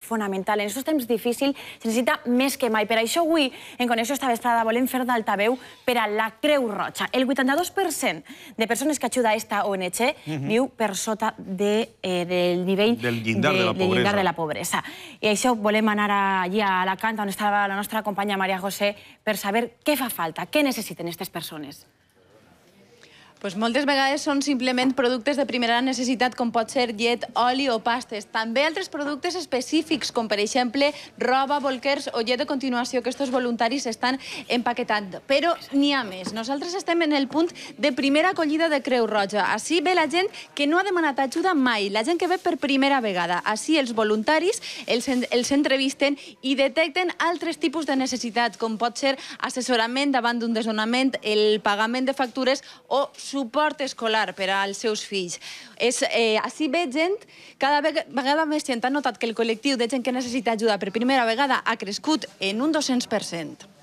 fonamental. En aquests temps difícils se necessita més que mai. Per això avui, en Connexió esta vesprada, volem fer d'altaveu per a la Creu Roja. El 82% de persones que ajuda a esta ONG viu per sota del nivell del llindar de la pobresa. I això volem anar allí a Alacant, on estava la nostra companya Maria José, per saber què fa falta, què necessiten aquestes persones. Moltes vegades són simplement productes de primera necessitat, com pot ser llet, oli o pastes. També altres productes específics, com per exemple roba, bolquers o llet de continuació que aquests voluntaris estan empaquetant. Però n'hi ha més. Nosaltres estem en el punt de primera acollida de Creu Roja. Així ve la gent que no ha demanat ajuda mai, la gent que ve per primera vegada. Així els voluntaris els entrevisten i detecten altres tipus de necessitats, com pot ser assessorament davant d'un desnonament, el pagament de factures o suport escolar per als seus fills. Així ve gent, cada vegada més gent ha notat que el col·lectiu de gent que necessita ajuda per primera vegada ha crescut en un 200%.